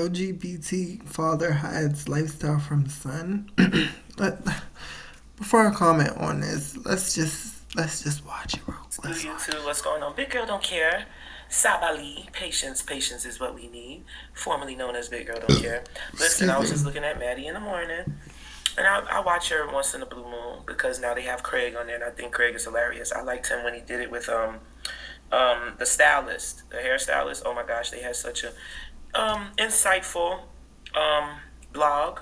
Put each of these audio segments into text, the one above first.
LGBT father hides lifestyle from son. But before I comment on this, let's just watch it, bro. Let's YouTube, what's going on? Big Girl Don't Care. Sabali, patience is what we need. Formerly known as Big Girl Don't Care. Listen, I was just looking at Maddie in the morning, and I watch her once in a blue moon because now they have Craig on there, and I think Craig is hilarious. I liked him when he did it with the stylist, the hairstylist. Oh my gosh, they had such a insightful blog.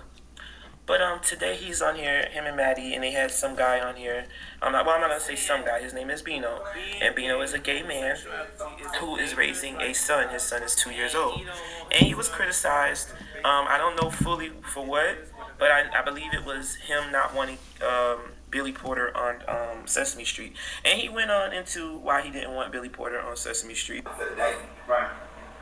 But today he's on here, him and Maddie, and they had some guy on here. I'm not gonna say some guy. His name is Bino, and Bino is a gay man who is raising a son. His son is 2 years old, and he was criticized. I don't know fully for what, but I believe it was him not wanting Billy Porter on Sesame Street, and he went on into why he didn't want Billy Porter on Sesame Street. Right.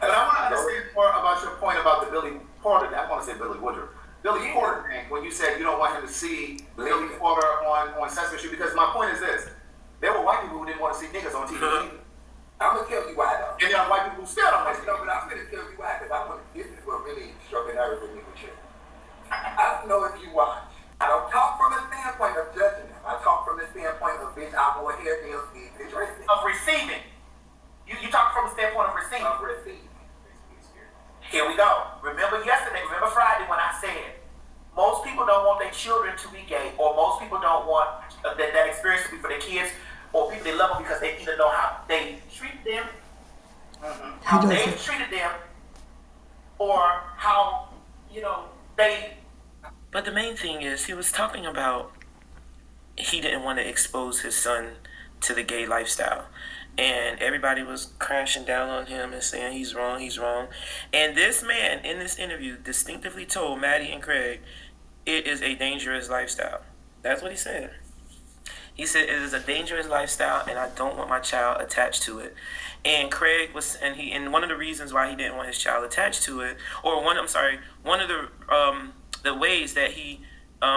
But I want to understand more about your point about the Billy Porter. I want to say Billy Woodruff. Billy Porter thing, when you said you don't want him to see Billy Porter on Sesame Street, because my point is this: there were white people who didn't want to see niggas on TV. I'm gonna tell you why though. And there are white people who still don't want to see. No, but I'm gonna tell you why because I want this is what really struck a nerve with me with you. I don't know if you watch. I don't talk from a standpoint of judging them. I talk from the standpoint of bitch, I wore hair nails, bitch, dressing. Of receiving. You talk from a standpoint of receiving. Of receiving. Here we go. Remember Friday when I said most people don't want their children to be gay, or most people don't want that experience to be for their kids, or people they love them because they either know how they treat them, how they treated them, or how they. But the main thing is he was talking about he didn't want to expose his son to the gay lifestyle. And everybody was crashing down on him and saying he's wrong. And this man in this interview distinctively told Maddie and Craig it is a dangerous lifestyle. That's what he said. He said it is a dangerous lifestyle and I don't want my child attached to it. And Craig was and one of the reasons why he didn't want his child attached to it, or one of the ways that he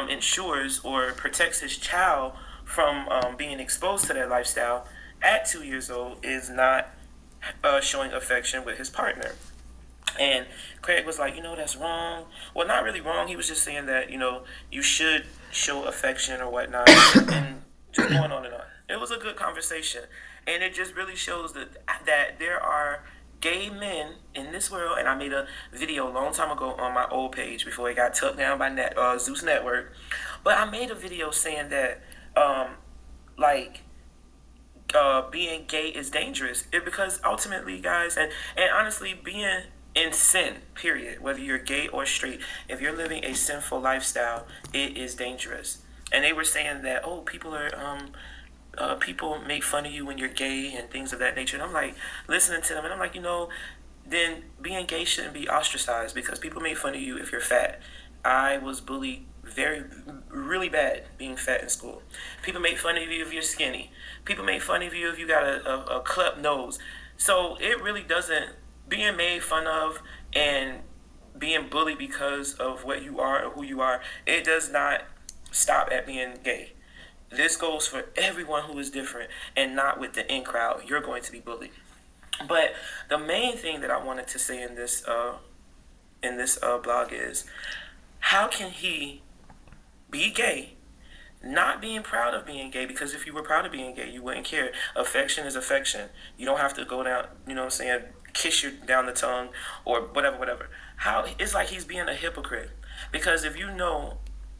ensures or protects his child from being exposed to that lifestyle at 2 years old is not showing affection with his partner. And Craig was like, that's wrong. Well, not really wrong. He was just saying that, you should show affection or whatnot. And just going on and on. It was a good conversation. And it just really shows that there are gay men in this world. And I made a video a long time ago on my old page before it got took down by Zeus Network. But I made a video saying that, being gay is dangerous. Because ultimately, guys, and honestly, being in sin, period, whether you're gay or straight, if you're living a sinful lifestyle, it is dangerous. And they were saying that, people make fun of you when you're gay and things of that nature. And I'm like, listening to them, and I'm like, then being gay shouldn't be ostracized because people make fun of you if you're fat. I was bullied really bad being fat in school. People make fun of you if you're skinny. People make fun of you if you got a cleft nose. So it really doesn't, being made fun of and being bullied because of what you are or who you are, it does not stop at being gay. This goes for everyone who is different and not with the in crowd. You're going to be bullied. But the main thing that I wanted to say in this blog is, how can he be gay, not being proud of being gay? Because if you were proud of being gay, you wouldn't care. Affection is affection. You don't have to go down, kiss you down the tongue or whatever. How it's like he's being a hypocrite. Because if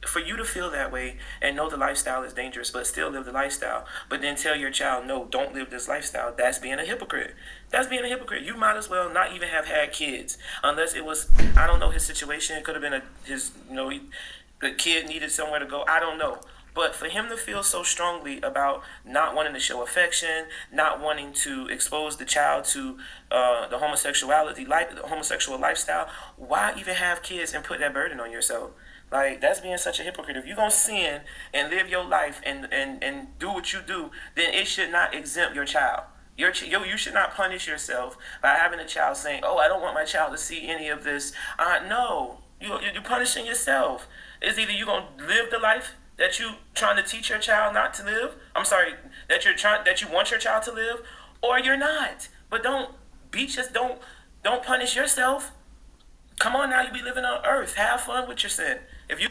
for you to feel that way and know the lifestyle is dangerous, but still live the lifestyle, but then tell your child, no, don't live this lifestyle, that's being a hypocrite. That's being a hypocrite. You might as well not even have had kids, unless it was, I don't know his situation. It could have been the kid needed somewhere to go. I don't know. But for him to feel so strongly about not wanting to show affection, not wanting to expose the child to the homosexual lifestyle, why even have kids and put that burden on yourself? Like, that's being such a hypocrite. If you're going to sin and live your life and do what you do, then it should not exempt your child. You should not punish yourself by having a child saying, oh, I don't want my child to see any of this. No, you're punishing yourself. It's either you're going to live the life that you trying to teach your child not to live. That you want your child to live, or you're not. But don't punish yourself. Come on now, you be living on earth. Have fun with your sin. If you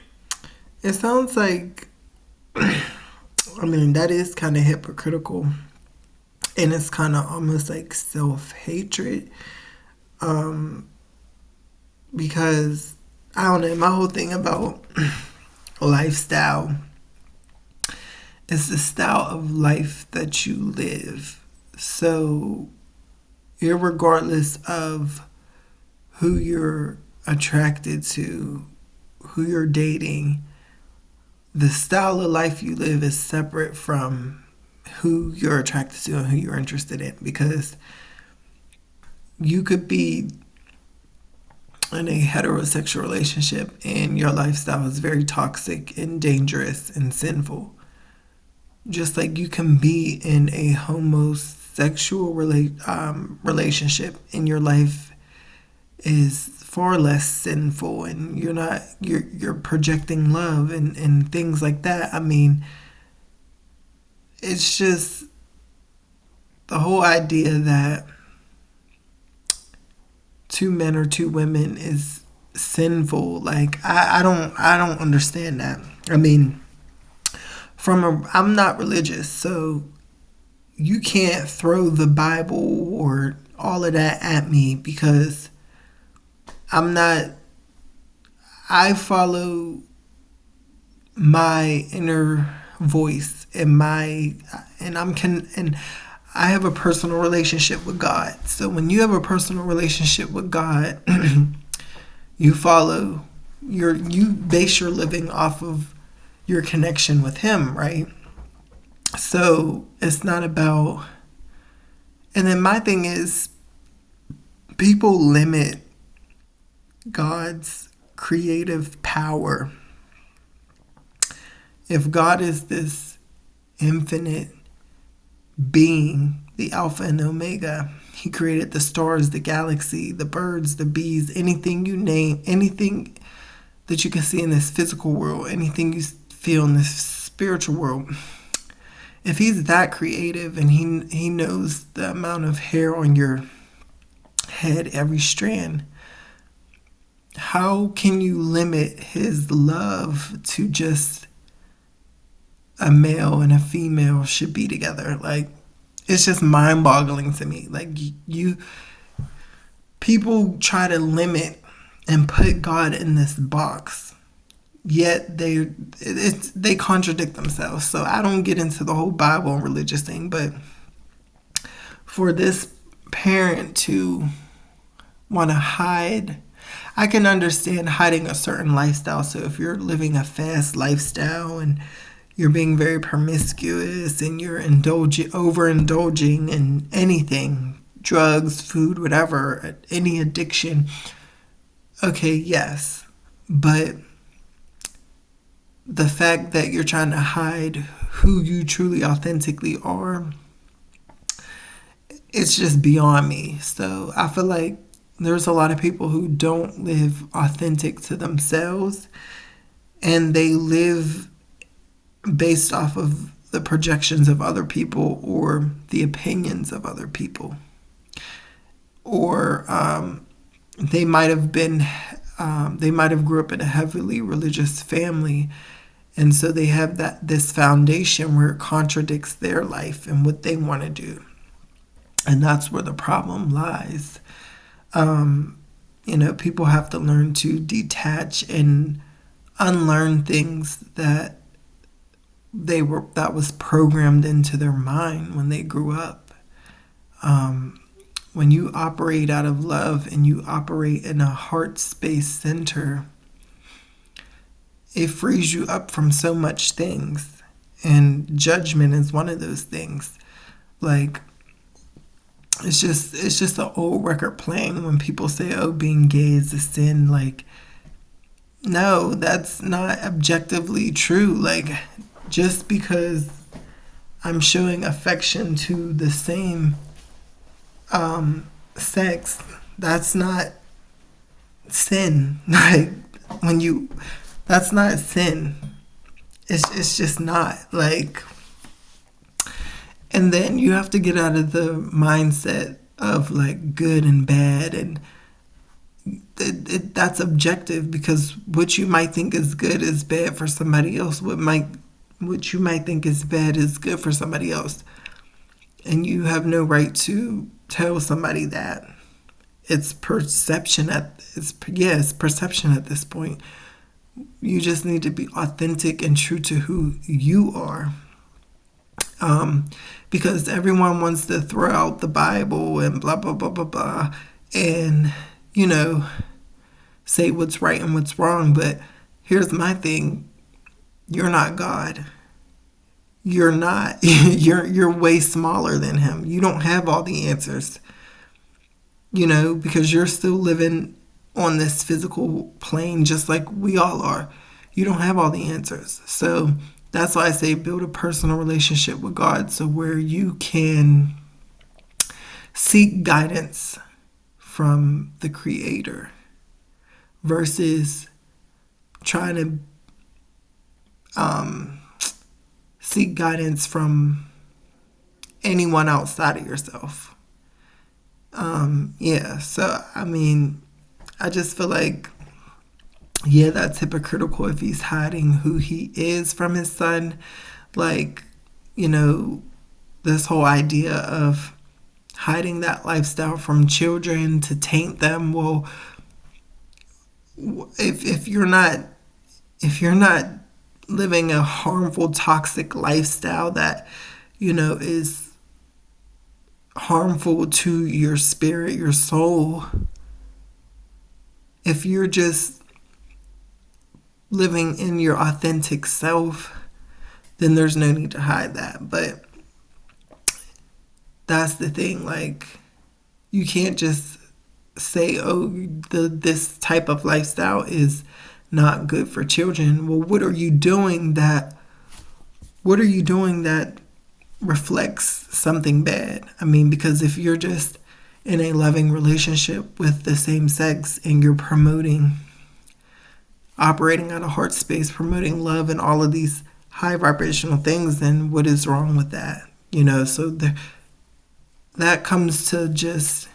It sounds like, I mean, that is kind of hypocritical. And it's kind of almost like self-hatred. Because, I don't know, my whole thing about lifestyle is the style of life that you live. So, irregardless of who you're attracted to, who you're dating, the style of life you live is separate from who you're attracted to and who you're interested in. Because you could be in a heterosexual relationship and your lifestyle is very toxic and dangerous and sinful. Just like you can be in a homosexual relationship and your life is far less sinful and you're projecting love and things like that. I mean, it's just the whole idea that two men or two women is sinful. Like, I don't understand that. I mean, I'm not religious, so you can't throw the Bible or all of that at me, because I follow my inner voice and I have a personal relationship with God. So when you have a personal relationship with God, you base your living off of your connection with Him, right? So it's not about, and then my thing is, people limit God's creative power. If God is this infinite being, the Alpha and Omega, He created the stars, the galaxy, the birds, the bees, anything you name, anything that you can see in this physical world, anything you feel in this spiritual world. If He's that creative and he knows the amount of hair on your head, every strand, how can you limit His love to just a male and a female should be together? Like, it's just mind-boggling to me. Like, people try to limit and put God in this box, yet they contradict themselves. So I don't get into the whole Bible and religious thing, but for this parent to want to hide, I can understand hiding a certain lifestyle. So if you're living a fast lifestyle and you're being very promiscuous and you're overindulging in anything, drugs, food, whatever, any addiction, okay, yes. But the fact that you're trying to hide who you truly authentically are, it's just beyond me. So I feel like there's a lot of people who don't live authentic to themselves, and they live based off of the projections of other people or the opinions of other people. Or they might have grew up in a heavily religious family, and so they have this foundation where it contradicts their life and what they want to do. And that's where the problem lies. People have to learn to detach and unlearn things that was programmed into their mind when they grew up. When you operate out of love and you operate in a heart space center, it frees you up from so much things. And judgment is one of those things. Like, it's just an old record playing when people say, oh, being gay is a sin. Like, no, that's not objectively true. Like, just because I'm showing affection to the same sex, that's not sin. Like, that's not sin. It's just not. Like, and then you have to get out of the mindset of like good and bad, and that's objective, because what you might think is good is bad for somebody else. What you might think is bad is good for somebody else. And you have no right to tell somebody that. It's perception it's perception at this point. You just need to be authentic and true to who you are. Because everyone wants to throw out the Bible and blah, blah, blah, blah, blah, and, say what's right and what's wrong. But here's my thing. You're not God. You're not. You're way smaller than him. You don't have all the answers, because you're still living on this physical plane just like we all are. You don't have all the answers. So that's why I say build a personal relationship with God, so where you can seek guidance from the Creator versus trying to seek guidance from anyone outside of yourself. So I just feel like, that's hypocritical if he's hiding who he is from his son. Like, this whole idea of hiding that lifestyle from children to taint them. Well, if you're not living a harmful, toxic lifestyle that, is harmful to your spirit, your soul, if you're just living in your authentic self, then there's no need to hide that. But that's the thing, like, you can't just say, this type of lifestyle is not good for children. Well, what are you doing that reflects something bad? Because if you're just in a loving relationship with the same sex and you're operating out of heart space, promoting love and all of these high vibrational things, then what is wrong with that? So that comes to just,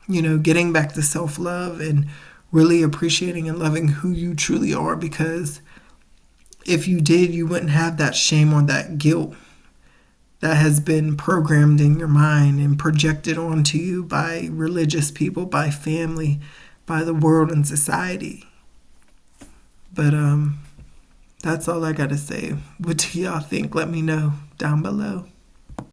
getting back to self-love and really appreciating and loving who you truly are. Because if you did, you wouldn't have that shame or that guilt that has been programmed in your mind and projected onto you by religious people, by family, by the world and society. But that's all I gotta say. What do y'all think? Let me know down below.